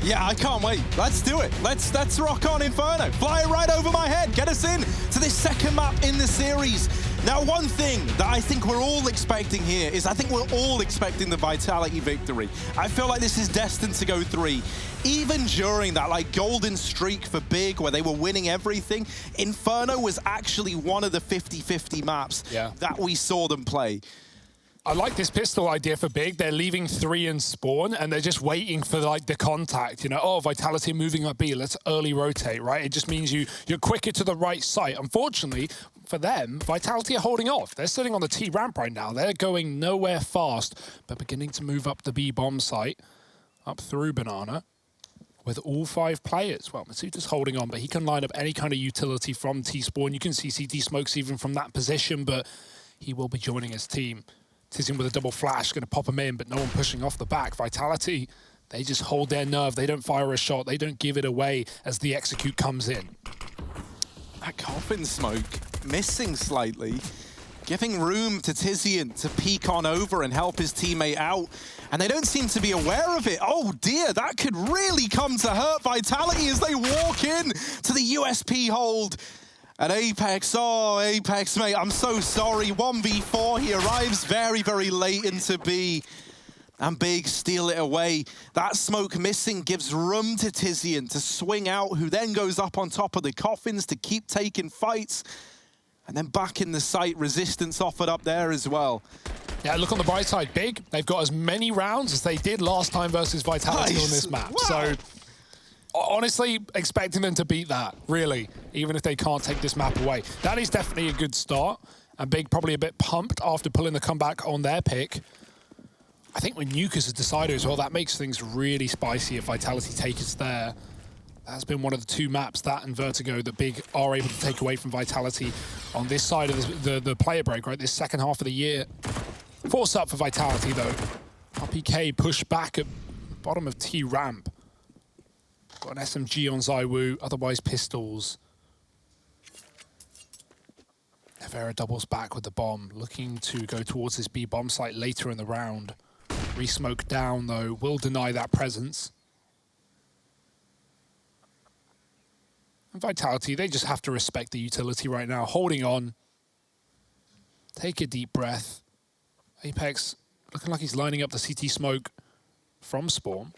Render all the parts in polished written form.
Yeah, I can't wait. Let's do it. Let's rock on Inferno. Fly it right over my head. Get us in to this second map in the series. Now, one thing that I think we're all expecting here is I think we're all expecting the Vitality victory. I feel like this is destined to go 3. Even during that like golden streak for Big where they were winning everything, Inferno was actually one of the 50-50 maps that we saw them play. I like this pistol idea for Big. They're leaving 3 in spawn, and they're just waiting for like the contact. You know, oh, Vitality moving up B. Let's early rotate, right? It just means you're quicker to the right site. Unfortunately, for them, Vitality are holding off. They're sitting on the T ramp right now. They're going nowhere fast, but beginning to move up the B bomb site, up through Banana, with all 5 players. Well, Matuta's holding on, but he can line up any kind of utility from T spawn. You can see CT smokes even from that position, but he will be joining his team. Tizian with a double flash, going to pop him in, but no one pushing off the back. Vitality, they just hold their nerve. They don't fire a shot. They don't give it away as the execute comes in. That coffin smoke missing slightly, giving room to Tizian to peek on over and help his teammate out. And they don't seem to be aware of it. Oh dear, that could really come to hurt Vitality as they walk in to the USP hold. And Apex, oh, Apex, mate, I'm so sorry. 1v4, he arrives very, very late into B. And Big steal it away. That smoke missing gives room to Tizian to swing out, who then goes up on top of the coffins to keep taking fights. And then back in the site, resistance offered up there as well. Yeah, look on the bright side, Big. They've got as many rounds as they did last time versus Vitality on this map. Wow. So, honestly, expecting them to beat that, really, even if they can't take this map away. That is definitely a good start, and Big probably a bit pumped after pulling the comeback on their pick. I think when Nuke is a decider as well, that makes things really spicy if Vitality take us there. That's been one of the 2 maps, that and Vertigo, that Big are able to take away from Vitality on this side of the player break, right? This second half of the year. Force up for Vitality, though. RPK push back at bottom of T ramp. Got an SMG on Zywoo, otherwise pistols. Nevera doubles back with the bomb, looking to go towards this B bomb site later in the round. Re-smoke down, though, will deny that presence. And Vitality, they just have to respect the utility right now, holding on. Take a deep breath. Apex looking like he's lining up the CT smoke from spawn.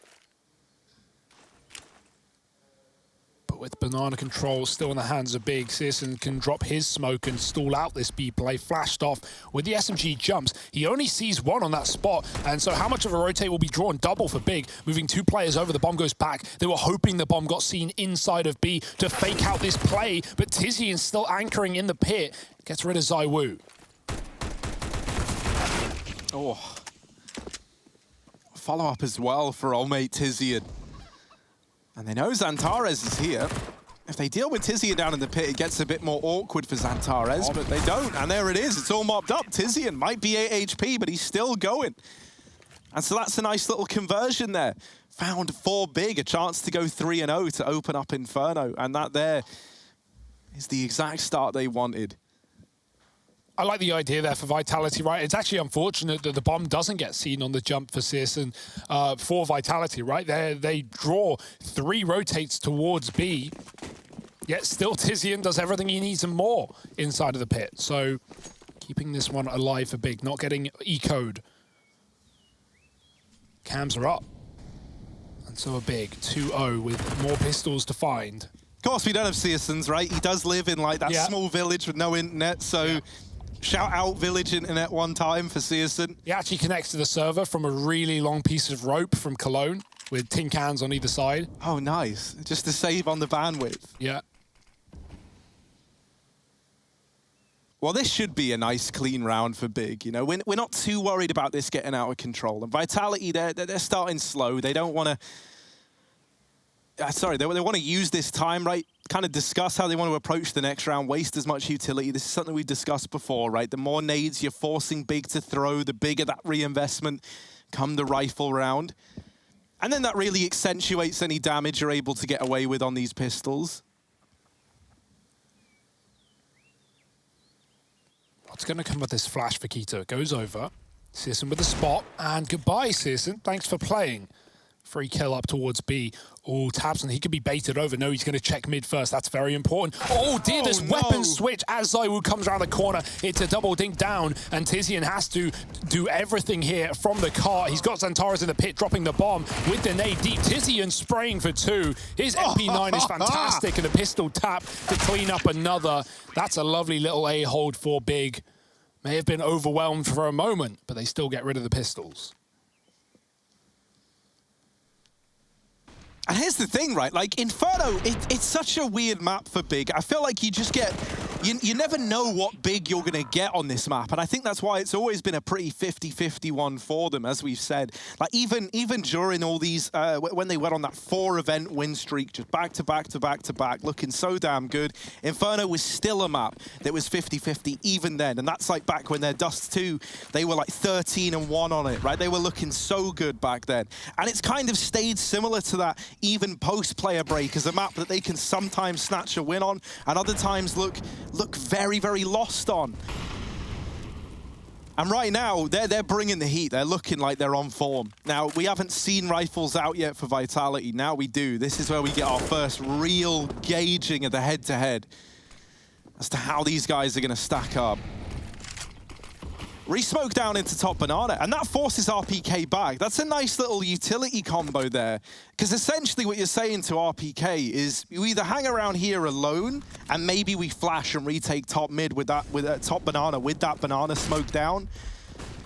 With Banana control still in the hands of Big, Searson can drop his smoke and stall out this B play. Flashed off with the SMG jumps. He only sees 1 on that spot, and so how much of a rotate will be drawn? Double for Big, moving 2 players over. The bomb goes back. They were hoping the bomb got seen inside of B to fake out this play, but Tizian's still anchoring in the pit. Gets rid of Zywoo. Oh. Follow up as well for old mate Tizian. And they know Xantares is here. If they deal with Tizian down in the pit, it gets a bit more awkward for Xantares, but they don't. And there it is. It's all mopped up. Tizian might be 8 HP, but he's still going. And so that's a nice little conversion there. Found for Big, a chance to go 3-0 to open up Inferno. And that there is the exact start they wanted. I like the idea there for Vitality, right? It's actually unfortunate that the bomb doesn't get seen on the jump for Searson for Vitality, right? They draw 3 rotates towards B, yet still Tizian does everything he needs and more inside of the pit. So keeping this one alive for Big, not getting echoed. Cams are up. And so a Big 2-0 with more pistols to find. Of course, we don't have Searsons, right? He does live in like that small village with no internet, so... Shout out village internet one time for Searson. He actually connects to the server from a really long piece of rope from Cologne with tin cans on either side. Oh, nice. Just to save on the bandwidth. Yeah. Well, this should be a nice, clean round for Big. You know, we're not too worried about this getting out of control. And Vitality, they're starting slow. They don't want to... Sorry, they want to use this time, right? Kind of discuss how they want to approach the next round, waste as much utility. This is something we discussed before, right? The more nades you're forcing Big to throw, the bigger that reinvestment come the rifle round. And then that really accentuates any damage you're able to get away with on these pistols. What's going to come with this flash for Keto? It goes over. Searson with the spot, and goodbye, Searson. Thanks for playing. Free kill up towards B. Oh, Tabson, he could be baited over. No, he's going to check mid first. That's very important. Oh, dear, this weapon switch as ZywOo comes around the corner. It's a double dink down, and Tizian has to do everything here from the cart. He's got Xantares in the pit, dropping the bomb with the nade deep. Tizian spraying for 2. His MP9 is fantastic, and a pistol tap to clean up another. That's a lovely little A-hold for Big. May have been overwhelmed for a moment, but they still get rid of the pistols. And here's the thing, right? Like, Inferno, it's such a weird map for Big. I feel like you just get... You never know what Big you're going to get on this map. And I think that's why it's always been a pretty 50-50 one for them, as we've said. Like, even during all these... when they went on that 4-event win streak, just back to back to back to back, looking so damn good, Inferno was still a map that was 50-50 even then. And that's like back when their Dust 2, they were like 13-1 on it, right? They were looking so good back then. And it's kind of stayed similar to that even post-player break as a map that they can sometimes snatch a win on and other times look very, very lost on. And right now, they're bringing the heat. They're looking like they're on form. Now, we haven't seen rifles out yet for Vitality. Now we do. This is where we get our first real gauging of the head-to-head as to how these guys are going to stack up. Re-smoke down into top banana, and that forces RPK back. That's a nice little utility combo there. Because essentially what you're saying to RPK is you either hang around here alone, and maybe we flash and retake top mid with that top banana, with that banana smoke down,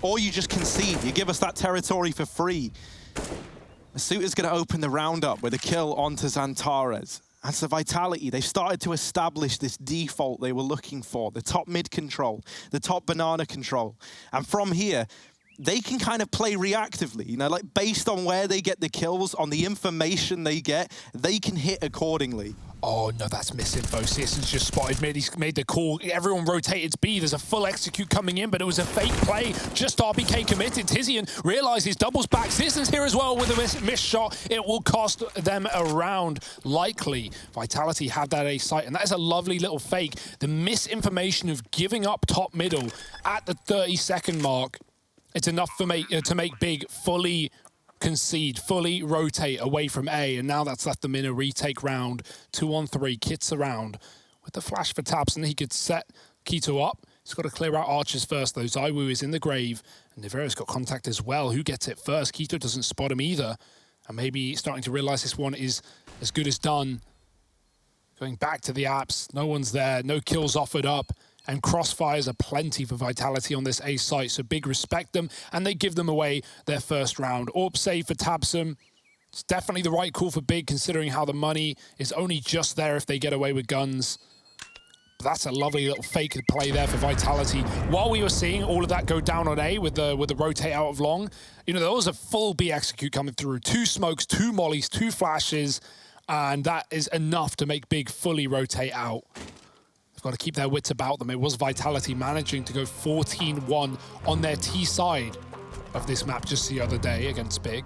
or you just concede. You give us that territory for free. The Suitor's going to open the round up with a kill onto Xantares. And so Vitality, they've started to establish this default they were looking for, the top mid control, the top banana control. And from here, they can kind of play reactively, you know, like based on where they get the kills, on the information they get, they can hit accordingly. Oh, no, that's misinfo. CSGO's just spotted mid. He's made the call. Everyone rotated to B. There's a full execute coming in, but it was a fake play. Just RBK committed. Tizian realizes doubles back. CSGO's here as well with a missed shot. It will cost them a round, likely. Vitality had that A site, and that is a lovely little fake. The misinformation of giving up top middle at the 30-second mark, it's enough for to make Big fully concede, fully rotate away from A, and now that's left them in a retake round. 2-on-3, Kit's around. With the flash for Tabson, he could set Keto up. He's got to clear out archers first, though. ZywOo is in the grave, and Nivero's got contact as well. Who gets it first? Keto doesn't spot him either, and maybe starting to realize this one is as good as done. Going back to the apps, no one's there, no kills offered up. And crossfires are plenty for Vitality on this A site, so Big respect them, and they give them away their first round. AWP save for Tabson. It's definitely the right call for Big, considering how the money is only just there if they get away with guns. But that's a lovely little fake play there for Vitality. While we were seeing all of that go down on A with the rotate out of long, you know, there was a full B execute coming through. 2 smokes, 2 mollies, 2 flashes, and that is enough to make Big fully rotate out. Got to keep their wits about them. It was Vitality managing to go 14-1 on their T side of this map just the other day against Big.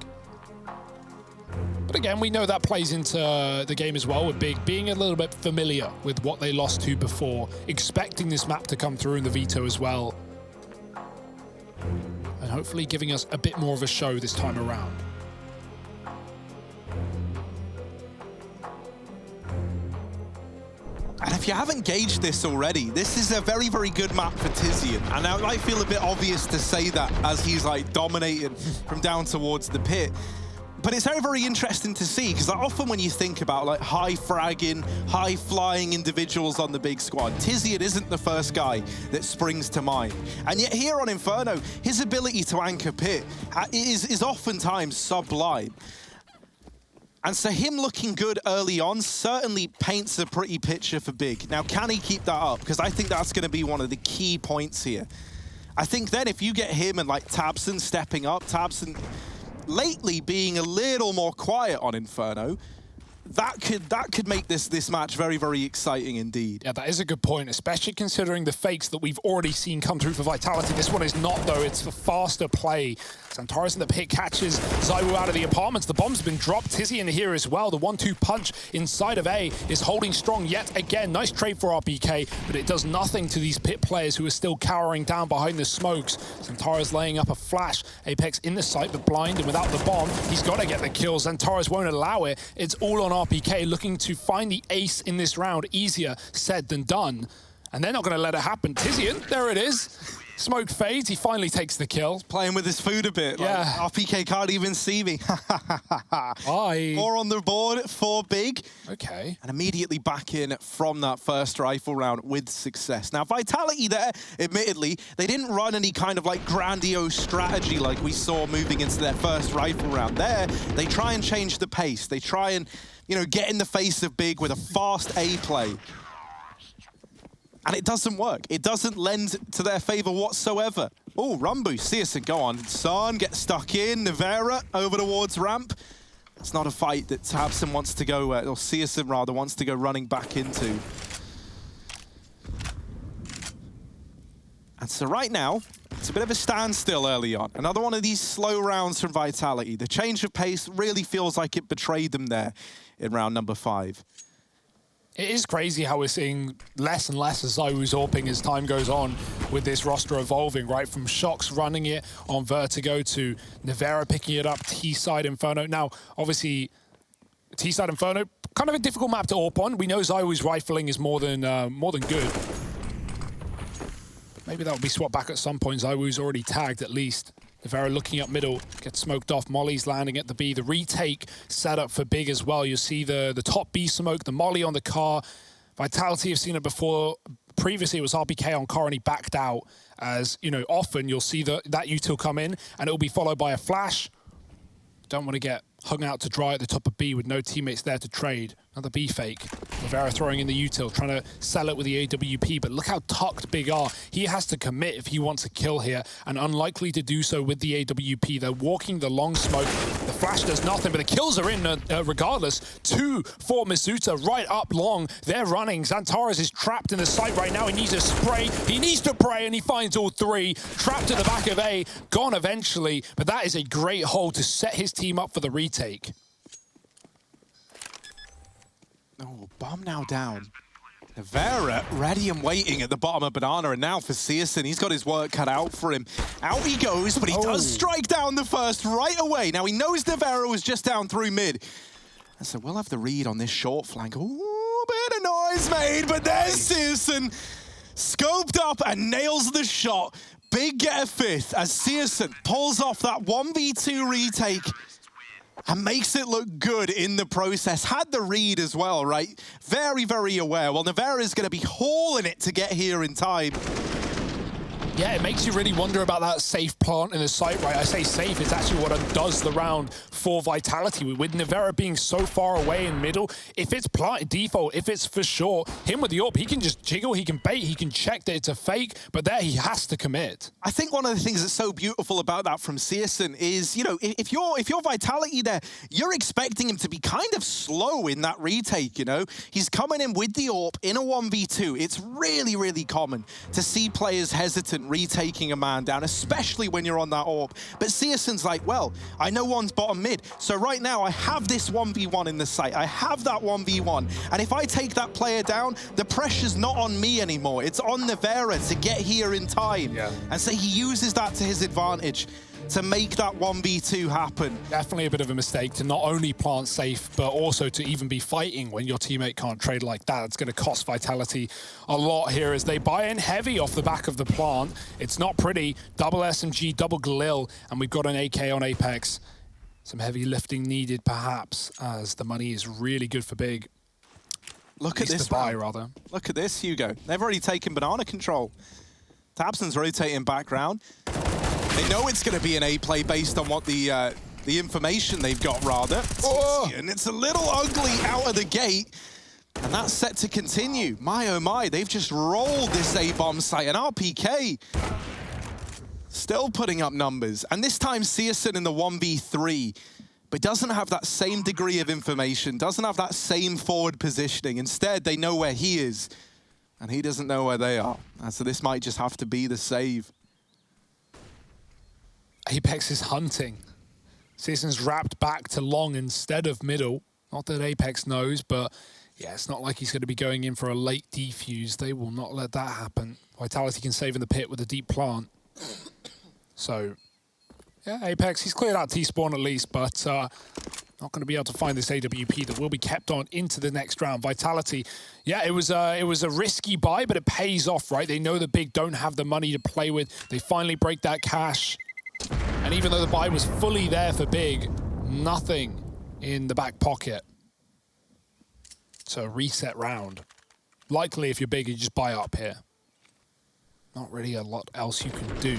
But again, we know that plays into the game as well, with Big being a little bit familiar with what they lost to before, expecting this map to come through in the veto as well, and hopefully giving us a bit more of a show this time around. And if you haven't gauged this already, this is a very, very good map for Tizian. And now it might feel a bit obvious to say that as he's like dominating from down towards the pit. But it's very, very interesting to see, because like, often when you think about like high fragging, high flying individuals on the big squad, Tizian isn't the first guy that springs to mind. And yet here on Inferno, his ability to anchor pit is oftentimes sublime. And so him looking good early on certainly paints a pretty picture for Big. Now, can he keep that up? Because I think that's going to be one of the key points here. I think then if you get him and like Tabson stepping up, Tabson lately being a little more quiet on Inferno, that could make this match very, very exciting indeed. Yeah, that is a good point, especially considering the fakes that we've already seen come through for Vitality. This one is not, though. It's a faster play. Xantares in the pit catches ZywOo out of the apartments. The bomb's been dropped. Tizzy in here as well. The 1-2 punch inside of A is holding strong yet again. Nice trade for RPK, but it does nothing to these pit players who are still cowering down behind the smokes. Xantares laying up a flash. Apex in the site, but blind, and without the bomb, he's got to get the kill. Xantares won't allow it. It's all on RPK, looking to find the ace in this round. Easier said than done. And they're not going to let it happen. Tizian, there it is. Smoke fades, he finally takes the kill. Playing with his food a bit. Yeah. Like, RPK can't even see me. Bye. 4 on the board, 4 big. Okay. And immediately back in from that first rifle round with success. Now, Vitality there, admittedly, they didn't run any kind of like grandiose strategy like we saw moving into their first rifle round. There, they try and change the pace. They try and, you know, get in the face of big with a fast A play. And it doesn't work. It doesn't lend to their favor whatsoever. Oh, Rumbu, CSGO, go on. Son, get stuck in. Nevera over towards ramp. It's not a fight that Tabson wants to go, or CSGO rather, wants to go running back into. And so right now, it's a bit of a standstill early on. Another one of these slow rounds from Vitality. The change of pace really feels like it betrayed them there in round number 5. It is crazy how we're seeing less and less of ZywOo's AWPing as time goes on with this roster evolving, right? From Shox running it on Vertigo to Nevera picking it up, T-side Inferno. Now, obviously, T-side Inferno, kind of a difficult map to AWP on. We know ZywOo's rifling is more than good. Maybe that will be swapped back at some point. ZywOo's already tagged at least. Nevera looking up middle, gets smoked off. Molly's landing at the B. The retake set up for big as well. You see the top B smoke, the Molly on the car. Vitality have seen it before. Previously, it was RPK on car and he backed out. As, you know, often you'll see that util come in and it'll be followed by a flash. Don't want to get hung out to dry at the top of B with no teammates there to trade. Another B fake. Nevera throwing in the util, trying to sell it with the AWP, but look how tucked Big R. He has to commit if he wants a kill here, and unlikely to do so with the AWP. They're walking the long smoke. The flash does nothing, but the kills are in regardless. 2 for Mizuta right up long. They're running. Xantares is trapped in the site right now. He needs a spray. He needs to pray, and he finds all 3. Trapped at the back of A. Gone eventually, but that is a great hold to set his team up for the retake. Oh, bomb now down. Nevera ready and waiting at the bottom of Banana, and now for Searson, he's got his work cut out for him. Out he goes, but he does strike down the first right away. Now he knows Nevera was just down through mid. And so we'll have the read on this short flank. Ooh, bit of noise made, but there's Searson. Scoped up and nails the shot. Big get a 5th as Searson pulls off that 1v2 retake and makes it look good in the process. Had the read as well, right? Very, very aware. Well, Nevera is going to be hauling it to get here in time. Yeah, it makes you really wonder about that safe plant in the site, right? I say safe, it's actually what undoes the round for Vitality. With Nevera being so far away in middle, if it's plant default, if it's for sure, him with the AWP, he can just jiggle, he can bait, he can check that it's a fake, but there he has to commit. I think one of the things that's so beautiful about that from Searson is, you know, if you're Vitality there, you're expecting him to be kind of slow in that retake, you know? He's coming in with the AWP in a 1v2. It's really, really common to see players hesitant retaking a man down, especially when you're on that AWP. But Searson's like, well, I know one's bottom mid, so right now I have this 1v1 in the site. I have that 1v1, and if I take that player down, the pressure's not on me anymore. It's on Nevera to get here in time. Yeah. And so he uses that to his advantage to make that 1v2 happen. Definitely a bit of a mistake to not only plant safe, but also to even be fighting when your teammate can't trade like that. It's going to cost Vitality a lot here as they buy in heavy off the back of the plant. It's not pretty. Double SMG, double Galil, and we've got an AK on Apex. Some heavy lifting needed, perhaps, as the money is really good for big. Look at this buy, rather. Look at this, Hugo. They've already taken banana control. Tabson's rotating background. They know it's going to be an A play based on what the information they've got, rather. Oh. And it's a little ugly out of the gate. And that's set to continue. My, oh my, they've just rolled this A-bomb site. And RPK still putting up numbers. And this time, Searson in the 1v3. but doesn't have that same degree of information, doesn't have that same forward positioning. Instead, they know where he is, and he doesn't know where they are. And so this might just have to be the save. Apex is hunting. Season's wrapped back to long instead of middle. Not that Apex knows, but yeah, it's not like he's going to be going in for a late defuse. They will not let that happen. Vitality can save in the pit with a deep plant. So, yeah, Apex, he's cleared out T-spawn at least, but not going to be able to find this AWP that will be kept on into the next round. Vitality, yeah, it was a risky buy, but it pays off, right? They know the Big don't have the money to play with. They finally break that cash. And even though the buy was fully there for Big, nothing in the back pocket. So reset round. Likely if you're Big, you just buy up here. Not really a lot else you can do.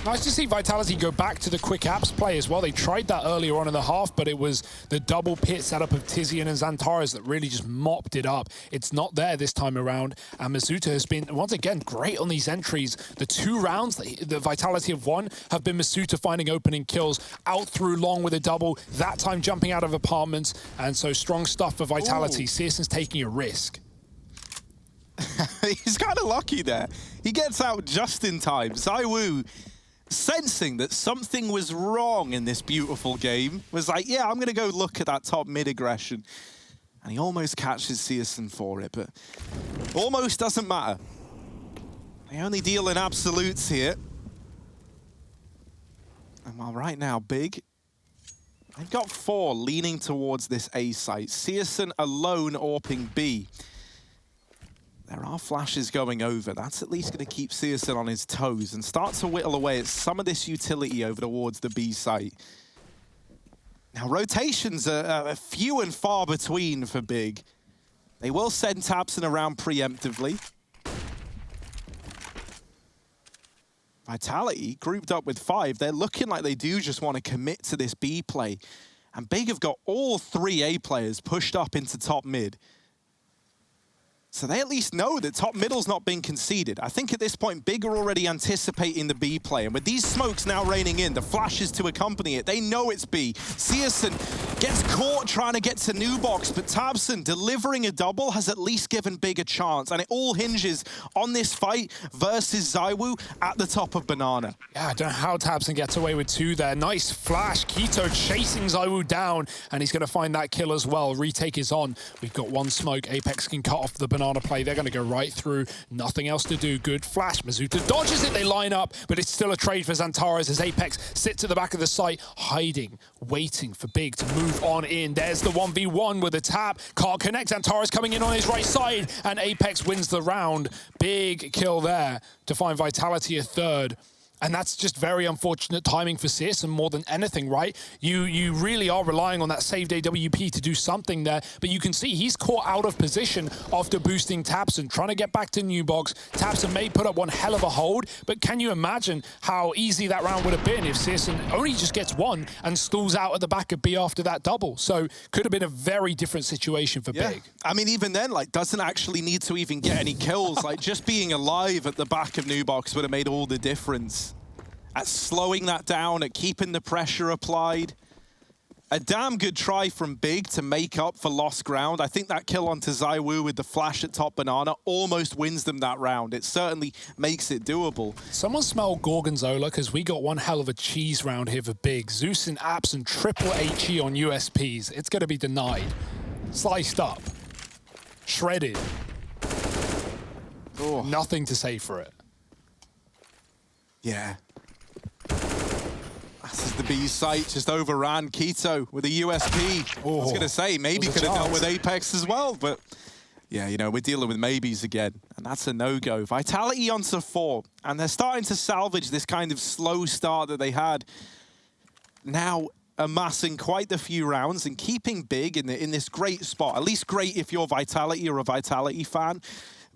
Nice to see Vitality go back to the quick apps play as well. They tried that earlier on in the half, but it was the double pit setup of Tizian and Xantares that really just mopped it up. It's not there this time around, and Mizuta has been, once again, great on these entries. The 2 rounds that Vitality have won have been Mizuta finding opening kills, out through long with a double, that time jumping out of apartments, and so strong stuff for Vitality. Searson's taking a risk. He's kind of lucky there. He gets out just in time. ZywOo, sensing that something was wrong in this beautiful game, was like, yeah, I'm going to go look at that top mid aggression. And he almost catches Searson for it, but almost doesn't matter. They only deal in absolutes here. And while right now, Big, they've got 4 leaning towards this A site. Searson alone AWPing B. There are flashes going over. That's at least going to keep Searson on his toes and start to whittle away at some of this utility over towards the B site. Now, rotations are few and far between for Big. They will send tabseN around preemptively. Vitality, grouped up with 5, they're looking like they do just want to commit to this B play. And Big have got all 3 A players pushed up into top mid. So they at least know that top middle's not been conceded. I think at this point, Big are already anticipating the B play. And with these smokes now raining in, the flashes to accompany it, they know it's B. Searson gets caught trying to get to new box, but tabseN delivering a double has at least given Big a chance. And it all hinges on this fight versus ZywOo at the top of Banana. Yeah, I don't know how tabseN gets away with 2 there. Nice flash. Keto chasing ZywOo down, and he's going to find that kill as well. Retake is on. We've got 1 smoke. Apex can cut off the Banana play. They're going to go right through. Nothing else to do. Good flash. Mizuta dodges it. They line up, but it's still a trade for Xantares as Apex sits at the back of the site, hiding, waiting for Big to move on in. There's the 1v1 with a tap. Can't connect. Xantares coming in on his right side, and Apex wins the round. Big kill there to find Vitality a 3rd. And that's just very unfortunate timing for Searson more than anything, right? You really are relying on that saved AWP to do something there, but you can see he's caught out of position after boosting tabseN, trying to get back to new box. tabseN may put up one hell of a hold, but can you imagine how easy that round would have been if Searson only just gets 1 and stalls out at the back of B after that double? So could have been a very different situation for Big. I mean, even then, like, doesn't actually need to even get any kills. Like, just being alive at the back of new box would have made all the difference. At slowing that down, at keeping the pressure applied. A damn good try from Big to make up for lost ground. I think that kill onto ZywOo with the flash at top Banana almost wins them that round. It certainly makes it doable. Someone smell Gorgonzola, because we got one hell of a cheese round here for Big. Zeus and Apps and triple HE on USPs. It's going to be denied. Sliced up. Shredded. Oh. Nothing to say for it. Yeah. This is the B site, just overran Keto with a USP. I was going to say, maybe could have dealt with Apex as well, but yeah, you know, we're dealing with maybes again, and that's a no-go. Vitality onto 4, and they're starting to salvage this kind of slow start that they had. Now amassing quite the few rounds and keeping Big in this great spot, at least great if you're Vitality or a Vitality fan.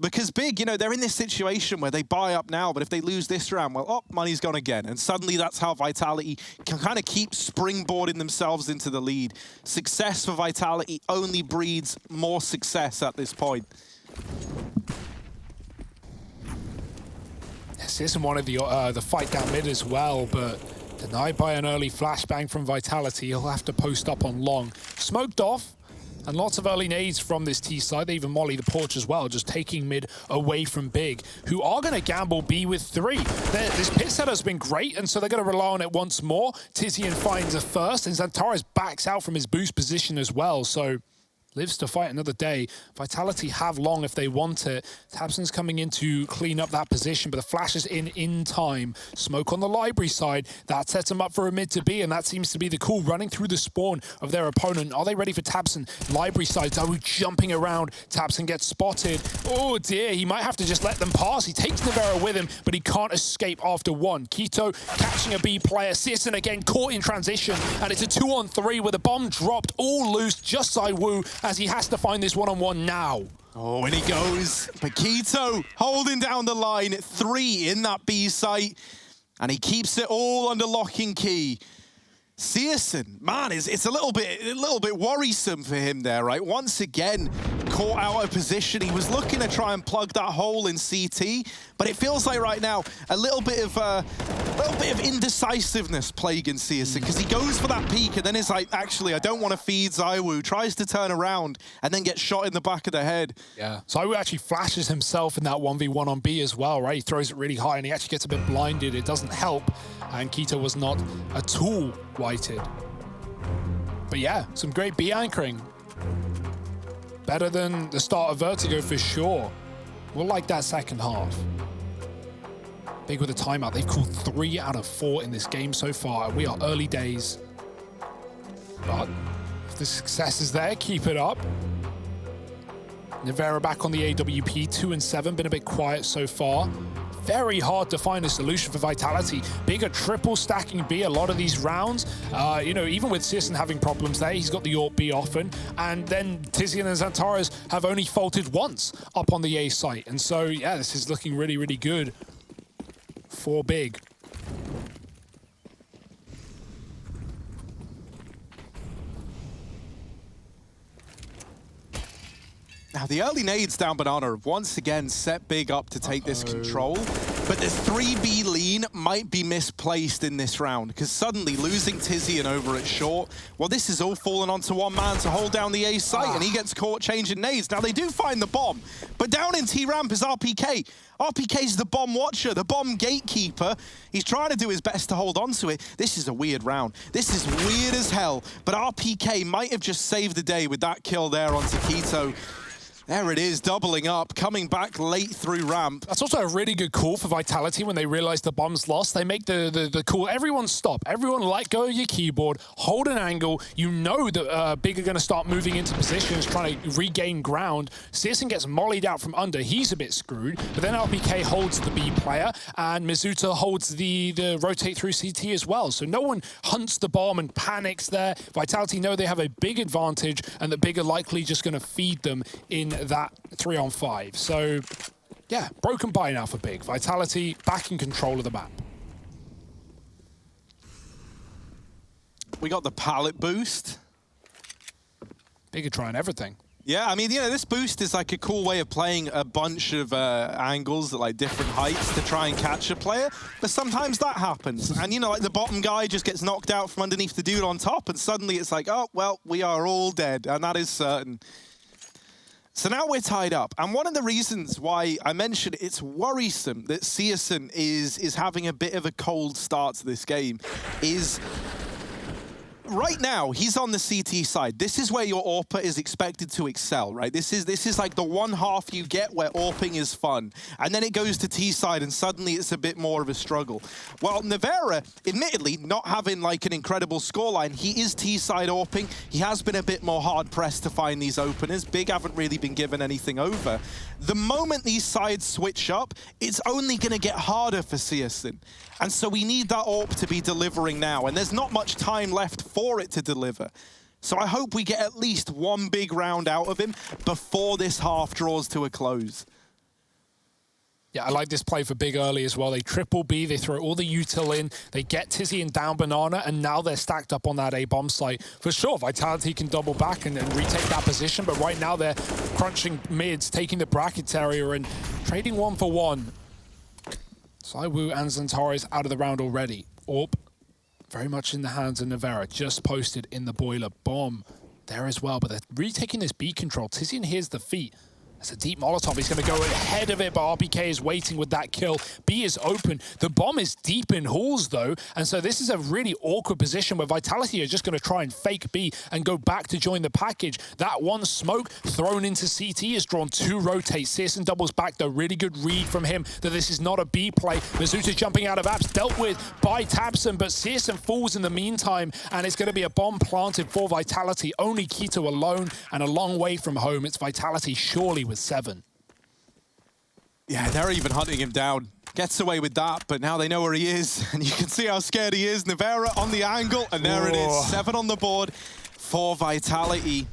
Because Big, you know, they're in this situation where they buy up now, but if they lose this round, well, oh, money's gone again. And suddenly that's how Vitality can kind of keep springboarding themselves into the lead. Success for Vitality only breeds more success at this point. Yes, Searson wanted the fight down mid as well, but Denied by an early flashbang from Vitality. He'll have to post up on long. Smoked off. And lots of early nades from this T side. They even molly the porch as well, just taking mid away from Big, who are going to gamble B with 3. This pit setup has been great, and so they're going to rely on it once more. Tizian finds a first, and Xantares backs out from his boost position as well, so lives to fight another day. Vitality have long if they want it. tabseN's coming in to clean up that position, but the flash is in time. Smoke on the library side. That sets them up for a mid to B, and that seems to be the call, running through the spawn of their opponent. Are they ready for tabseN? Library side, Zawu jumping around. tabseN gets spotted. Oh dear, he might have to just let them pass. He takes Navera with him, but he can't escape after one. Keto catching a B player. CSGO again caught in transition, and it's a 2-on-3 with a bomb dropped, all loose, just Zawu, as he has to find this one-on-one now. Oh, and he goes. But Keto holding down the line, 3 in that B site, and he keeps it all under lock and key. CSGO, man, it's a little bit worrisome for him there, right? Once again, caught out of position. He was looking to try and plug that hole in CT, but it feels like right now a little bit of indecisiveness plaguing CSGO, because he goes for that peak and then it's like, actually, I don't want to feed Zawu. Tries to turn around and then gets shot in the back of the head. Yeah, Zawu actually flashes himself in that 1v1 on B as well, right? He throws it really high and he actually gets a bit blinded. It doesn't help, and Keto was not at all whited. But yeah, some great B anchoring. Better than the start of Vertigo for sure. We'll like that second half. Big with a timeout. They've called 3 out of 4 in this game so far. We are early days. But if the success is there, keep it up. Navera back on the AWP, 2 and 7, been a bit quiet so far. Very hard to find a solution for Vitality. Bigger triple stacking B a lot of these rounds. You know, even with CSGO having problems there, he's got the AWP B often. And then Tizian and Xantares have only faulted once up on the A site. And so, yeah, this is looking really, really good for Big. Now, the early nades down Banana have once again set Big up to take this control, but the 3B lean might be misplaced in this round, because suddenly losing Tizian over at short, well, this is all falling onto one man to hold down the A site, and he gets caught changing nades. Now, they do find the bomb, but down in T-Ramp is RPK. RPK's the bomb watcher, the bomb gatekeeper. He's trying to do his best to hold on to it. This is a weird round. This is weird as hell, but RPK might have just saved the day with that kill there onto Keto. There it is, doubling up, coming back late through ramp. That's also a really good call for Vitality when they realize the bomb's lost. They make the call, everyone stop. Everyone let go of your keyboard, hold an angle. You know that Big are going to start moving into positions, trying to regain ground. CSGO gets mollied out from under. He's a bit screwed, but then RPK holds the B player, and Mizuta holds the rotate through CT as well. So no one hunts the bomb and panics there. Vitality know they have a big advantage, and that Big are likely just going to feed them in that 3-on-5. So yeah, broken bye now for Big. Vitality back in control of the map. We got the pallet boost. Big are trying everything. Yeah, I mean, you know, this boost is like a cool way of playing a bunch of angles at like different heights to try and catch a player, but sometimes that happens. And, you know, like the bottom guy just gets knocked out from underneath the dude on top, and suddenly it's like, oh, well, we are all dead, and that is certain. So now we're tied up, and one of the reasons why I mentioned it's worrisome that CSGO is having a bit of a cold start to this game is right now he's on the CT side. This is where your AWPer is expected to excel, right? This is like the one half you get where AWPing is fun, and then it goes to T side and suddenly it's a bit more of a struggle. Well, Navera, admittedly not having like an incredible scoreline, he is T side AWPing. He has been a bit more hard pressed to find these openers. Big haven't really been given anything over. The moment these sides switch up, it's only going to get harder for CSGO. And so we need that AWP to be delivering now, and there's not much time left for it to deliver. So I hope we get at least one big round out of him before this half draws to a close. Yeah, I like this play for Big early as well. They triple B, they throw all the util in, they get Tizian down Banana, and now they're stacked up on that A bomb site. For sure, Vitality can double back and retake that position, but right now they're crunching mids, taking the brackets area and trading 1 for 1. Zawu and Xantares out of the round already. AWP very much in the hands of Navera. Just posted in the boiler. Bomb there as well, but they're retaking this B control. Tizian hears the feet. It's a deep Molotov. He's going to go ahead of it, but RPK is waiting with that kill. B is open. The bomb is deep in halls, though, and so this is a really awkward position where Vitality are just going to try and fake B and go back to join the package. That one smoke thrown into CT is drawn to rotate. Searson doubles back, though. Really good read from him that this is not a B play. Mizuta jumping out of apps, dealt with by Tabson, but Searson falls in the meantime, and it's going to be a bomb planted for Vitality. Only Quito alone, and a long way from home. It's Vitality surely with 7. Yeah, they're even hunting him down. Gets away with that, but now they know where he is, and you can see how scared he is. Navera on the angle, and there it is. 7 on the board for Vitality.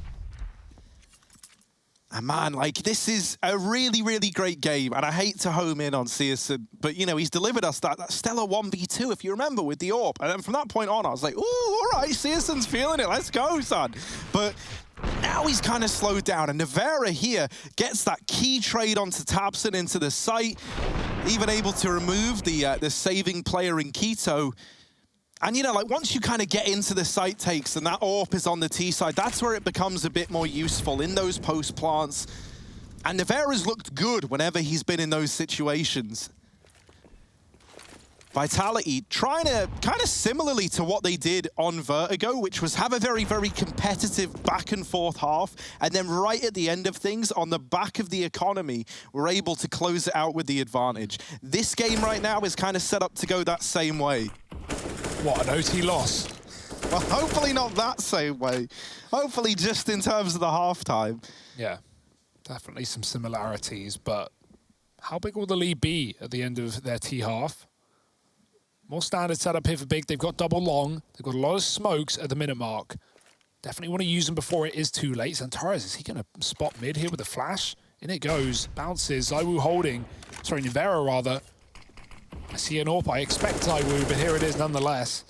And man, like, this is a really, really great game, and I hate to home in on Searson, but, you know, he's delivered us that stellar 1v2, if you remember, with the AWP. And then from that point on, I was like, ooh, all right, Searson's feeling it. Let's go, son. But now he's kind of slowed down, and Navera here gets that key trade onto Tabson into the site, even able to remove the saving player in Quito. And, you know, like, once you kind of get into the site takes and that AWP is on the T side, that's where it becomes a bit more useful in those post plants. And Navera's looked good whenever he's been in those situations. Vitality trying to, kind of similarly to what they did on Vertigo, which was have a very, very competitive back and forth half, and then right at the end of things, on the back of the economy, we're able to close it out with the advantage. This game right now is kind of set up to go that same way. What, an OT loss? Well, hopefully not that same way. Hopefully just in terms of the halftime. Yeah, definitely some similarities, but how big will the lead be at the end of their T half? More standard setup here for Big. They've got double long. They've got a lot of smokes at the minute mark. Definitely want to use them before it is too late. Xantares, is he going to spot mid here with a flash? In it goes. Bounces. Zywoo holding. Sorry, Navera rather. I see an AWP. I expect Zywoo, but here it is nonetheless.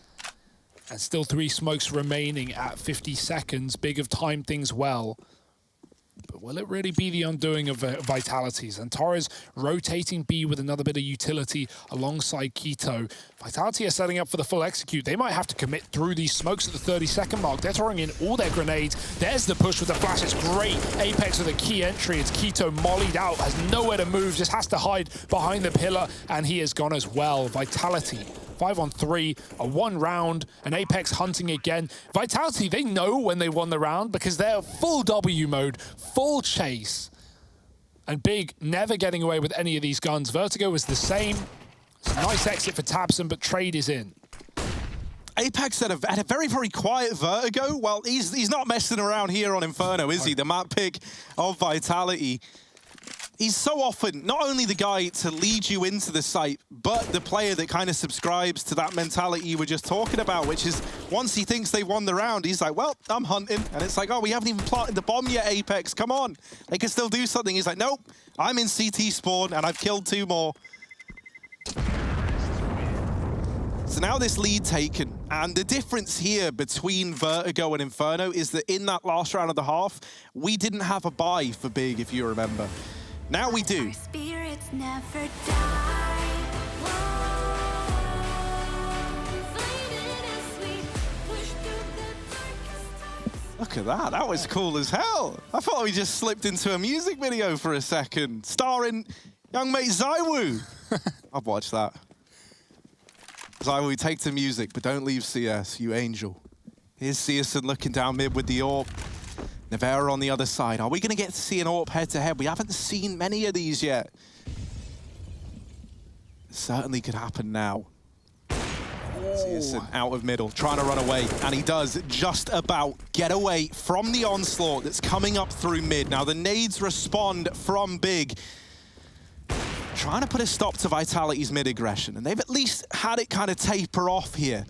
And still 3 smokes remaining at 50 seconds. Big have timed things well. But will it really be the undoing of Vitality? Xantares rotating B with another bit of utility alongside Quito. Vitality are setting up for the full execute. They might have to commit through these smokes at the 30-second mark. They're throwing in all their grenades. There's the push with the flash. It's great. Apex with a key entry. It's Quito mollied out, has nowhere to move, just has to hide behind the pillar, and he is gone as well. Vitality 5-on-3, a 1 round, and Apex hunting again. Vitality, they know when they won the round because they're full W mode, full chase. And Big never getting away with any of these guns. Vertigo was the same. It's a nice exit for Tabson, but trade is in. Apex had a very, very quiet Vertigo. Well, he's not messing around here on Inferno, is he? The map pick of Vitality. He's so often not only the guy to lead you into the site, but the player that kind of subscribes to that mentality you were just talking about, which is once he thinks they've won the round, he's like, well, I'm hunting. And it's like, oh, we haven't even planted the bomb yet, Apex. Come on. They can still do something. He's like, nope, I'm in CT spawn and I've killed 2 more. So now this lead taken, and the difference here between Vertigo and Inferno is that in that last round of the half, we didn't have a buy for Big, if you remember. Now we do. Spirits never die. Look at that, that was cool as hell. I thought we just slipped into a music video for a second, starring young mate Zywoo. I've watched that. Zywoo, take the music, but don't leave CS, you angel. Here's Searson looking down mid with the AWP. Navera on the other side. Are we going to get to see an AWP head-to-head? We haven't seen many of these yet. It certainly could happen now. Searson out of middle, trying to run away, and he does just about get away from the onslaught that's coming up through mid. Now the nades respond from Big, trying to put a stop to Vitality's mid aggression, and they've at least had it kind of taper off here.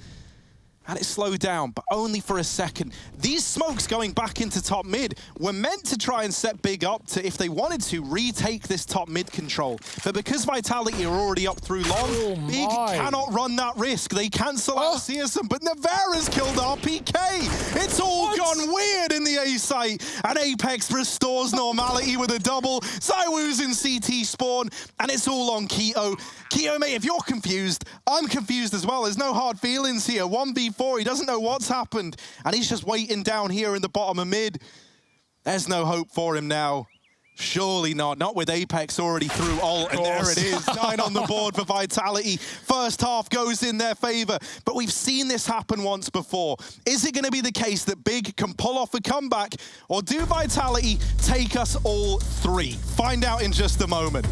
and it slowed down, but only for a second. These smokes going back into top mid were meant to try and set Big up to, if they wanted to, retake this top mid control. But because Vitality are already up through long, Big cannot run that risk. They cancel out CSM, but Nevera's killed RPK. It's all gone weird in the A site, and Apex restores normality with a double. Zywoo's in CT spawn, and it's all on Keto. Keto, mate, if you're confused, I'm confused as well. There's no hard feelings here. 1v4, he doesn't know what's happened, and he's just waiting down here in the bottom of mid. There's no hope for him now. Surely not. Not with Apex already through ult, and there it is. 9 on the board for Vitality. First half goes in their favor, but we've seen this happen once before. Is it going to be the case that Big can pull off a comeback, or do Vitality take us all 3? Find out in just a moment.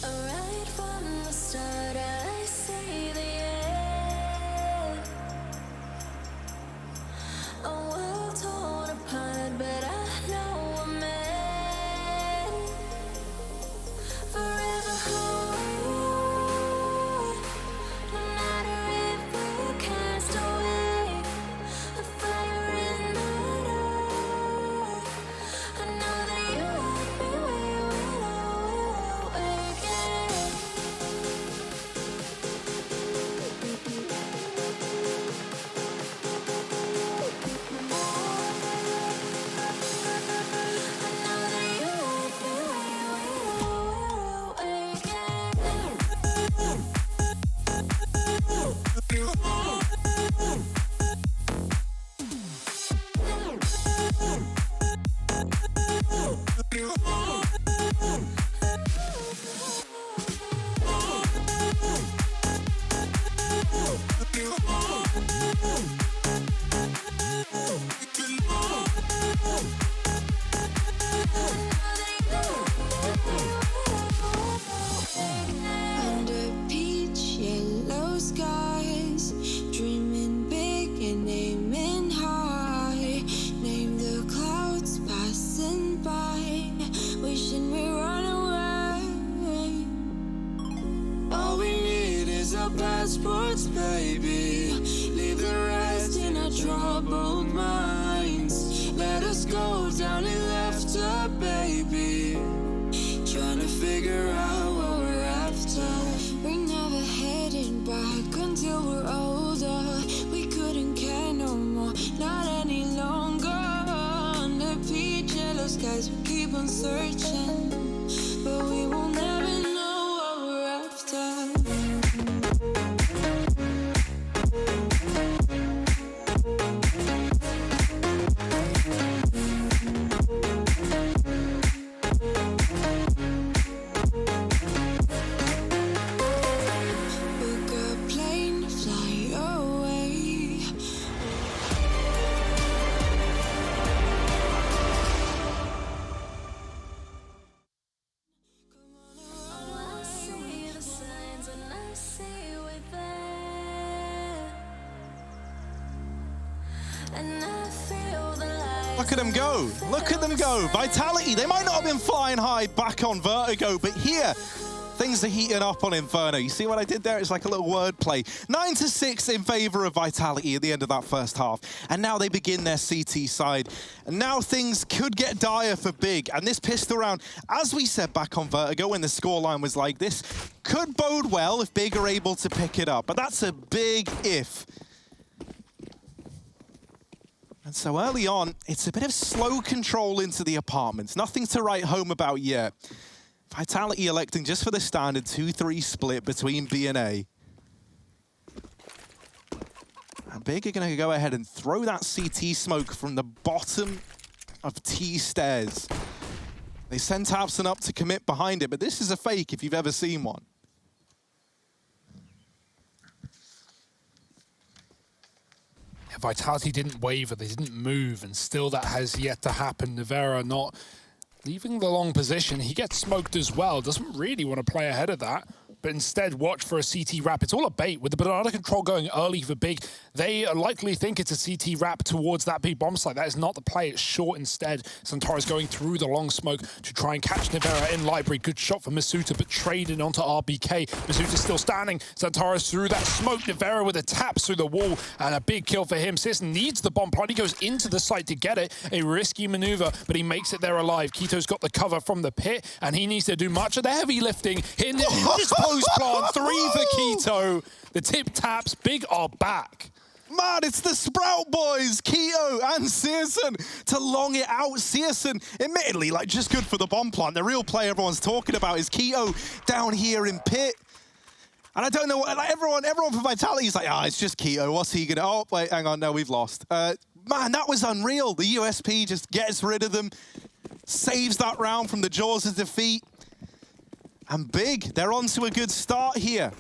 Right from the start, I see the end. A world torn apart, but I know I'm meant forever hold. No matter if we're cast away, a fire in the dark. I know that you love me when I will again. Under peach yellow skies, dreaming big and aiming high. Name the clouds passing by, wishing we run away. All we need is our passports, baby. Leave the rest in our troubled minds. Let us go down in laughter, baby. Trying to figure out what we're after. We're never heading back until we're older. We couldn't care no more, not any longer. Under peach yellow skies, we keep on searching, but we will never know what we're after. Book a plane, fly away. I see the signs and I see we're there, and I feel the light. Look at them go. Look at them go. Vitality, they might not have been flying high back on Vertigo, but here, things are heating up on Inferno. You see what I did there? It's like a little wordplay. 9-6 in favor of Vitality at the end of that first half. And now they begin their CT side. And now things could get dire for Big. And this pistol round, as we said back on Vertigo when the scoreline was like this, could bode well if Big are able to pick it up. But that's a big if. And so early on, it's a bit of slow control into the apartments. Nothing to write home about yet. Vitality electing just for the standard 2-3 split between B and A. And Big are going to go ahead and throw that CT smoke from the bottom of T stairs. They sent Abson up to commit behind it, but this is a fake if you've ever seen one. Vitality didn't waver, they didn't move, and still that has yet to happen. Nevera not leaving the long position. He gets smoked as well, doesn't really want to play ahead of that, but instead watch for a CT wrap. It's all a bait. With the banana control going early for Big, they likely think it's a CT wrap towards that big bomb site. That is not the play. It's short instead. Xantara's going through the long smoke to try and catch Nevera in library. Good shot from Masuta, but traded onto RBK. Masuta's still standing. Xantara's through that smoke. Nevera with a tap through the wall, and a big kill for him. Citizen needs the bomb plant. He goes into the site to get it. A risky maneuver, but he makes it there alive. Kito's got the cover from the pit, and he needs to do much of the heavy lifting. Hitting this post plant, 3 for Kito. The tip taps, Big are back. Man, it's the Sprout boys, Kito and Searson, to long it out. Searson, admittedly, like, just good for the bomb plant. The real play everyone's talking about is Kito down here in pit. And I don't know what, like, everyone for Vitality is like, it's just Kito. What's he gonna, oh, wait, hang on, no, we've lost. Man, that was unreal. The USP just gets rid of them, saves that round from the jaws of defeat. And Big, they're on to a good start here.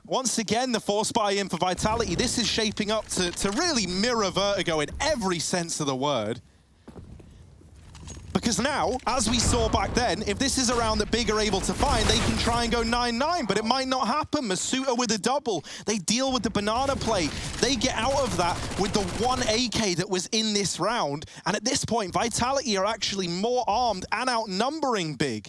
Once again, the force buy-in for Vitality. This is shaping up to really mirror Vertigo in every sense of the word. Because now, as we saw back then, if this is a round that Big are able to find, they can try and go 9-9, but it might not happen. Masuta with a double. They deal with the banana play. They get out of that with the 1 AK that was in this round. And at this point, Vitality are actually more armed and outnumbering Big.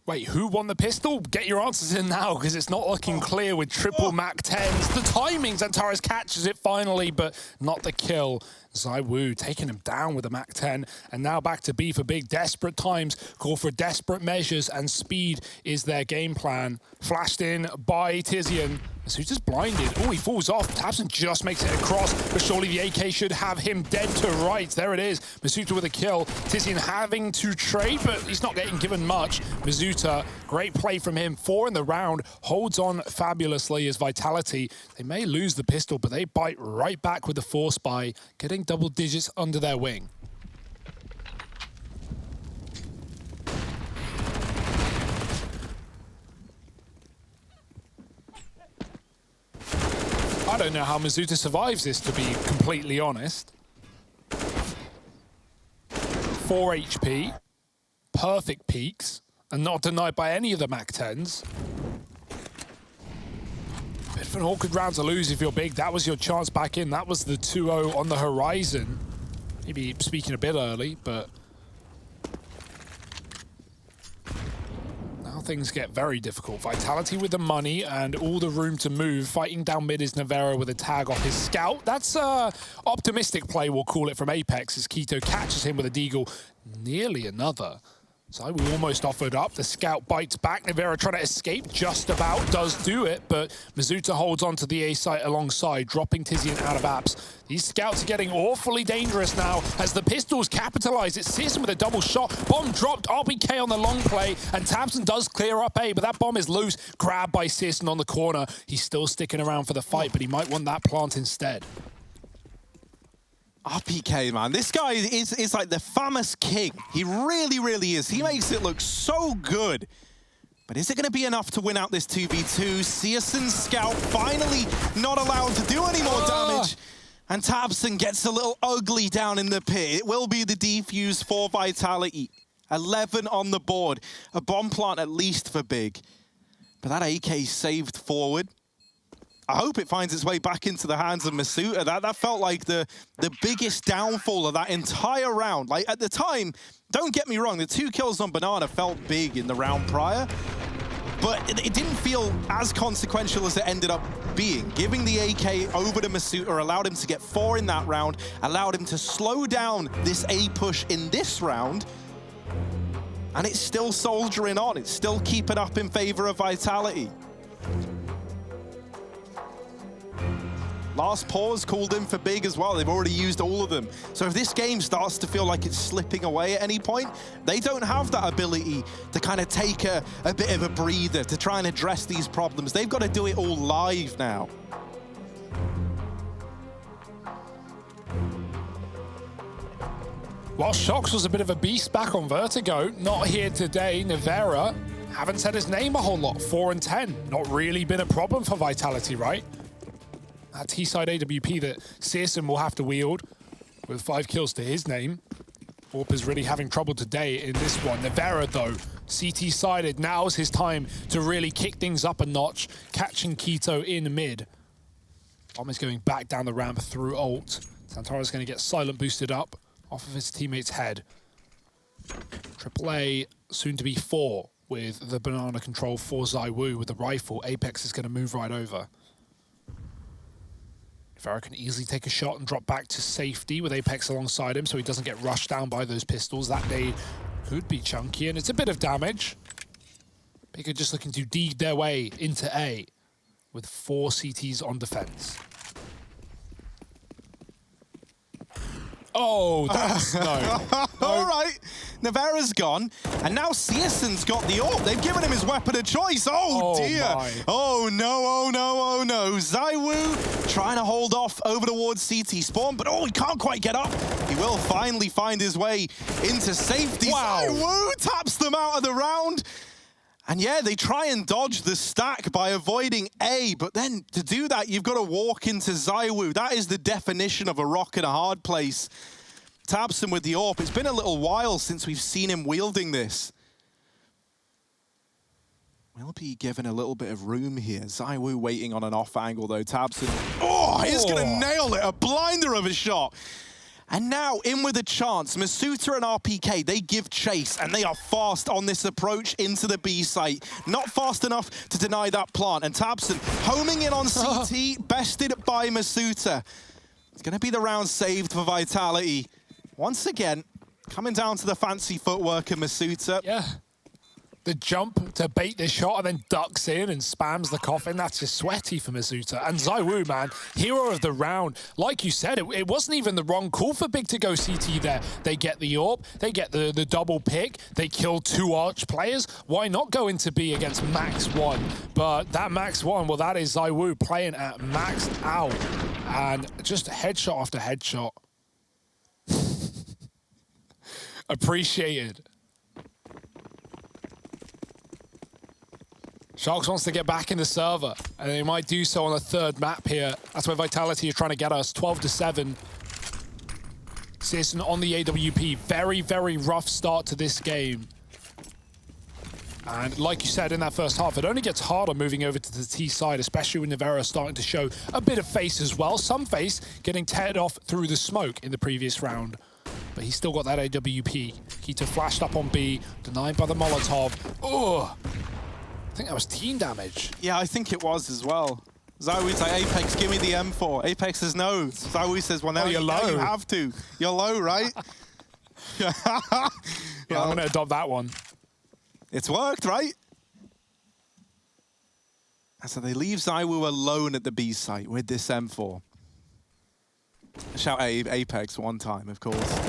Wait, who won the pistol? Get your answers in now, because it's not looking clear with triple Mac 10s. The timing, Xantares catches it finally, but not the kill. ZywOo taking him down with a Mac 10, and now back to B for Big. Desperate times call for desperate measures, and speed is their game plan. Flashed in by Tizian. Masuta's blinded. Oh, he falls off. tabseN just makes it across, but surely the AK should have him dead to rights. There it is. Masuta with a kill. Tizian having to trade, but he's not getting given much. Masuta, great play from him. 4 in the round. Holds on fabulously as Vitality. They may lose the pistol, but they bite right back with the force buy, getting double digits under their wing. I don't know how Masuta survives this, to be completely honest. 4 HP, perfect peaks, and not denied by any of the Mac 10s. Bit of an awkward round to lose if you're Big. That was your chance back in. That was the 2-0 on the horizon. Maybe speaking a bit early, but now things get very difficult. Vitality with the money and all the room to move. Fighting down mid is Nevera with a tag off his scout. That's optimistic play, we'll call it, from Apex, as Kito catches him with a deagle. Nearly another. ZywOo almost offered up. The scout bites back. Nevera trying to escape, just about does do it, but Masuta holds on to the A site alongside, dropping Tizian out of apps. These scouts are getting awfully dangerous now as the pistols capitalize. It's Searson with a double shot. Bomb dropped, RBK on the long play, and tabseN does clear up A, but that bomb is loose. Grabbed by Searson on the corner. He's still sticking around for the fight, but he might want that plant instead. RPK, man, this guy is like the famous king. He really, really is. He makes it look so good. But is it going to be enough to win out this 2v2? Searson's scout finally not allowed to do any more damage. And tabseN gets a little ugly down in the pit. It will be the defuse for Vitality. 11 on the board. A bomb plant at least for Big. But that AK saved forward. I hope it finds its way back into the hands of Masuta. That felt like the biggest downfall of that entire round. Like, at the time, don't get me wrong, the 2 kills on Banana felt big in the round prior, but it didn't feel as consequential as it ended up being. Giving the AK over to Masuta allowed him to get 4 in that round, allowed him to slow down this A push in this round, and it's still soldiering on. It's still keeping up in favor of Vitality. Last pause called in for Big as well. They've already used all of them. So if this game starts to feel like it's slipping away at any point, they don't have that ability to kind of take a bit of a breather to try and address these problems. They've got to do it all live now. While Shox was a bit of a beast back on Vertigo, not here today. Nevera, haven't said his name a whole lot. 4 and 10, not really been a problem for Vitality, right? That T-side AWP that Searson will have to wield with 5 kills to his name. Orp is really having trouble today in this one. Nevera, though, CT-sided. Now's his time to really kick things up a notch, catching Quito in mid. Bomb is going back down the ramp through ult. Santara's going to get silent boosted up off of his teammate's head. AAA soon to be 4 with the banana control for ZywOo with the rifle. Apex is going to move right over. Vera can easily take a shot and drop back to safety with Apex alongside him so he doesn't get rushed down by those pistols. That nade could be chunky, and it's a bit of damage. Big are just looking to deed their way into A with 4 CTs on defense. Oh, that's no. All right, Nevera's gone, and now Searson's got the AWP. They've given him his weapon of choice. Oh dear. My. Oh no, oh no, oh no. ZywOo trying to hold off over towards CT spawn, but he can't quite get up. He will finally find his way into safety. Wow. ZywOo taps them out of the round. And yeah, they try and dodge the stack by avoiding A, but then to do that, you've got to walk into ZywOo. That is the definition of a rock in a hard place. Tabson with the AWP. It's been a little while since we've seen him wielding this. Will be given a little bit of room here. ZywOo waiting on an off angle though. Tabson, he's going to nail it. A blinder of a shot. And now, in with a chance, Masuta and RPK, they give chase, and they are fast on this approach into the B site. Not fast enough to deny that plant. And Tabson homing in on CT, bested by Masuta. It's going to be the round saved for Vitality. Once again, coming down to the fancy footwork of Masuta. Yeah. The jump to bait this shot and then ducks in and spams the coffin. That's just sweaty for Masuta. And ZywOo, man, hero of the round. Like you said, it wasn't even the wrong call for Big to go CT there. They get the AWP, they get the double pick, they kill 2 Arch players. Why not go into B against Max 1? But that Max 1, well, that is ZywOo playing at maxed out. And just headshot after headshot. Appreciated. Sharks wants to get back in the server, and they might do so on a 3rd map here. That's where Vitality are trying to get us, 12-7. Searson on the AWP. Very, very rough start to this game. And like you said in that first half, it only gets harder moving over to the T side, especially when Nevera is starting to show a bit of face as well. Some face getting teared off through the smoke in the previous round. But he's still got that AWP. Quito flashed up on B, denied by the Molotov. Oh! I think that was team damage. Yeah, I think it was as well. ZywOo's like, Apex, give me the M4. Apex says no. ZywOo says, well, now you're low. You have to. You're low, right? Yeah, I'm going to adopt that one. It's worked, right? And so they leave ZywOo alone at the B site with this M4. Shout out Apex one time, of course.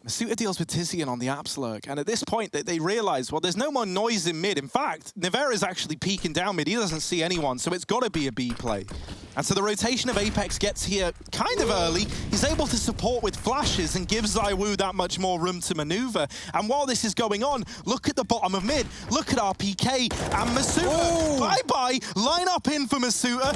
Masuta deals with Tizian on the Absolurk, and at this point they realize, well, there's no more noise in mid. In fact, Nevera's actually peeking down mid. He doesn't see anyone, so it's got to be a B play. And so the rotation of Apex gets here kind of early. He's able to support with flashes and gives ZywOo that much more room to maneuver. And while this is going on, look at the bottom of mid. Look at RPK and Masuta. Bye-bye. Line up in for Masuta.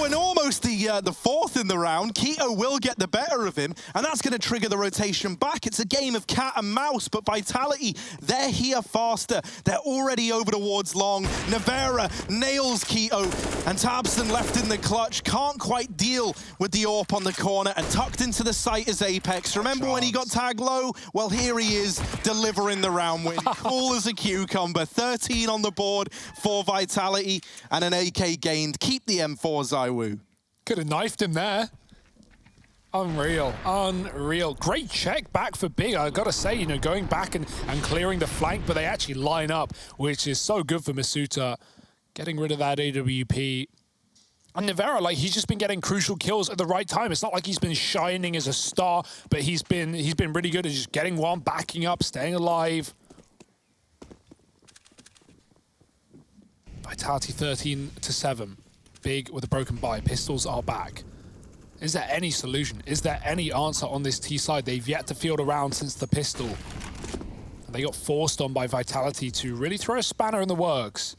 And almost the 4th in the round. Quito will get the better of him, and that's going to trigger the rotation back. It's a game of cat and mouse, but Vitality, they're here faster. They're already over towards long. Nevera nails Quito, and Tabson left in the clutch. Can't quite deal with the AWP on the corner, and tucked into the site is Apex. Remember when he got tagged low? Well, here he is, delivering the round win. Cool as a cucumber. 13 on the board for Vitality, and an AK gained. Keep the M4, ZywOo. Could have knifed him there. Unreal, unreal. Great check back for Big, I gotta say, you know, going back and clearing the flank, but they actually line up, which is so good for Masuta. Getting rid of that AWP. And Nevera, like, he's just been getting crucial kills at the right time. It's not like he's been shining as a star, but he's been really good at just getting one, backing up, staying alive. Vitality 13-7. Big with a broken buy. Pistols are back. Is there any solution? Is there any answer on this T side? They've yet to field around since the pistol. And they got forced on by Vitality to really throw a spanner in the works.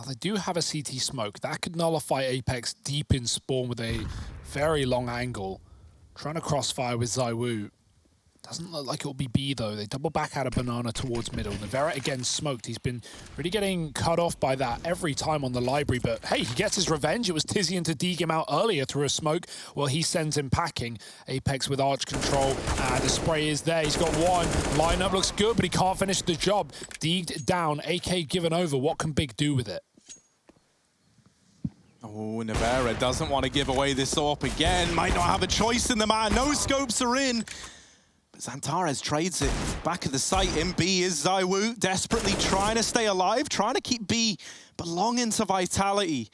Now they do have a CT smoke. That could nullify Apex deep in spawn with a very long angle. Trying to crossfire with ZywOo. Doesn't look like it'll be B though. They double back out of Banana towards middle. Nevera again smoked. He's been really getting cut off by that every time on the library, but hey, he gets his revenge. It was Tizian to dig him out earlier through a smoke. Well, he sends him packing. Apex with arch control, and the spray is there. He's got one. Lineup looks good, but he can't finish the job. Digged down, AK given over. What can Big do with it? Oh, Nevera doesn't want to give away this AWP again. Might not have a choice in the man. No scopes are in. But Xantares trades it. Back of the site in B is ZywOo, desperately trying to stay alive, trying to keep B belonging to Vitality.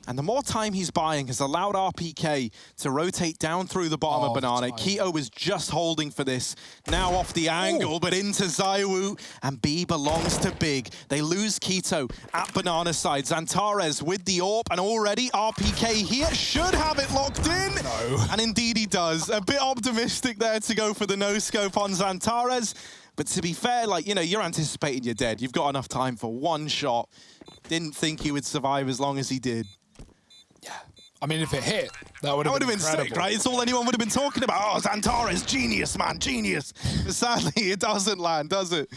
And the more time he's buying has allowed RPK to rotate down through the bottom of Banana. Keto was just holding for this. Now off the angle, but into ZywOo. And B belongs to Big. They lose Keto at Banana side. Xantares with the AWP, and already RPK here should have it locked in. No. And indeed he does. A bit optimistic there to go for the no-scope on Xantares. But to be fair, like, you know, you're anticipating you're dead. You've got enough time for one shot. Didn't think he would survive as long as he did. Yeah. I mean, if it hit, that would have been sick, right? It's all anyone would have been talking about. Oh, Xantares, genius, man, genius. But sadly, it doesn't land, does it?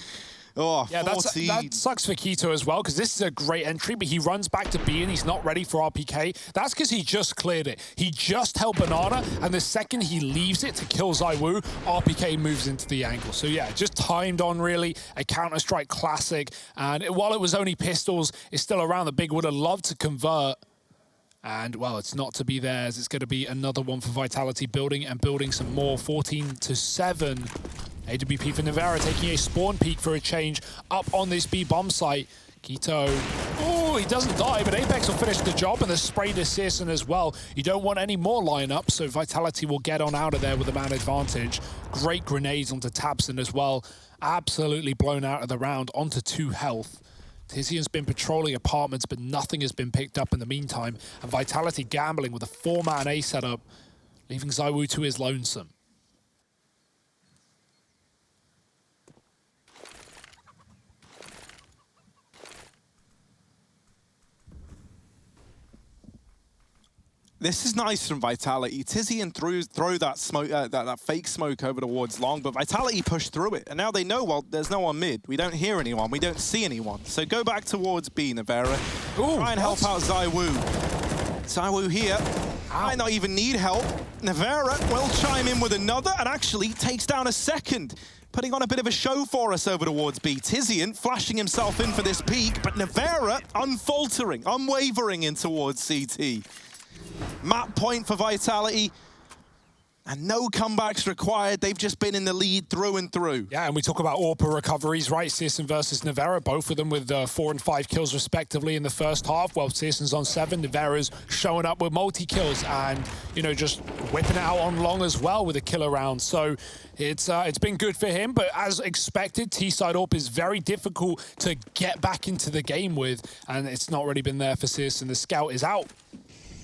Oh, yeah, that sucks for Keto as well, because this is a great entry, but he runs back to B and he's not ready for RPK. That's because he just cleared it. He just held Banana, and the second he leaves it to kill ZywOo, RPK moves into the angle. So yeah, just timed on, really. A Counter-Strike classic. And while it was only pistols, it's still around. The Big would have loved to convert. And, well, it's not to be theirs. It's going to be another one for Vitality, building and building some more. 14-7. AWP for Nevera taking a spawn peek for a change up on this B bomb site. Keto, oh, he doesn't die, but Apex will finish the job, and the spray to Searson as well. You don't want any more lineup, so Vitality will get on out of there with a man advantage. Great grenades onto Tabson as well. Absolutely blown out of the round, onto 2 health. Tizian's been patrolling apartments, but nothing has been picked up in the meantime. And Vitality gambling with a 4-man A setup, leaving ZywOo to his lonesome. This is nice from Vitality. Tizian throw that smoke, that fake smoke over towards long, but Vitality pushed through it. And now they know, well, there's no one mid. We don't hear anyone. We don't see anyone. So go back towards B, Nevera. Try and help out ZywOo. ZywOo here. Might not even need help. Nevera will chime in with another and actually takes down a second. Putting on a bit of a show for us over towards B. Tizian flashing himself in for this peak, but Nevera unfaltering, unwavering in towards CT. Map point for Vitality, and no comebacks required. They've just been in the lead through and through. Yeah, and we talk about AWP recoveries, right? Searson versus Nevera, both of them with 4 and 5 kills respectively in the first half. Well, Searson's on 7, Nevera's showing up with multi-kills and, you know, just whipping it out on long as well with a killer round. So it's been good for him, but as expected, T-side AWP is very difficult to get back into the game with, and it's not really been there for Searson. The scout is out,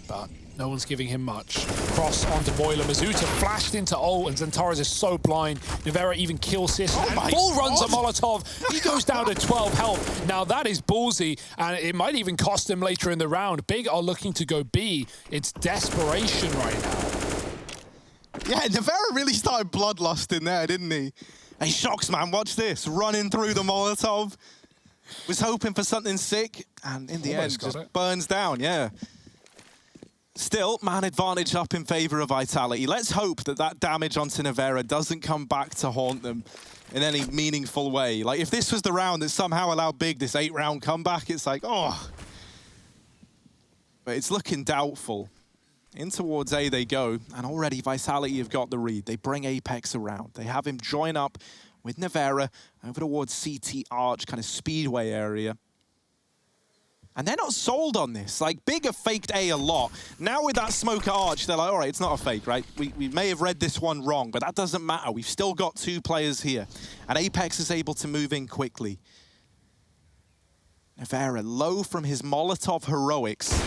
but no one's giving him much. Cross onto Boiler. Mizuta flashed into ult, and Xantares is so blind. Nevera even kills Searson and full runs a Molotov. He goes down to 12 health. Now that is ballsy, and it might even cost him later in the round. Big are looking to go B. It's desperation right now. Yeah, Nevera really started bloodlust in there, didn't he? Hey, Shocks, man, watch this. Running through the Molotov. Was hoping for something sick, and in the end, just burns down, yeah. Still, man advantage up in favor of Vitality. Let's hope that that damage onto Nevera doesn't come back to haunt them in any meaningful way. Like, if this was the round that somehow allowed Big this 8-round comeback, it's like, oh. But it's looking doubtful. In towards A they go, and already Vitality have got the read. They bring Apex around. They have him join up with Nevera over towards CT Arch, kind of speedway area. And they're not sold on this. Like, Big have faked A lot. Now with that smoke Arch, they're like, all right, it's not a fake, right? We may have read this one wrong, but that doesn't matter. We've still got 2 players here. And Apex is able to move in quickly. Nevera low from his Molotov heroics.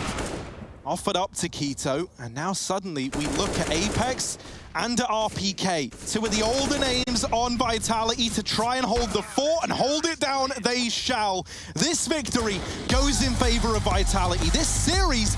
offered up to Keto, and now suddenly we look at Apex and at RPK, two of the older names on Vitality to try and hold the fort, and hold it down they shall. This victory goes in favor of Vitality. This series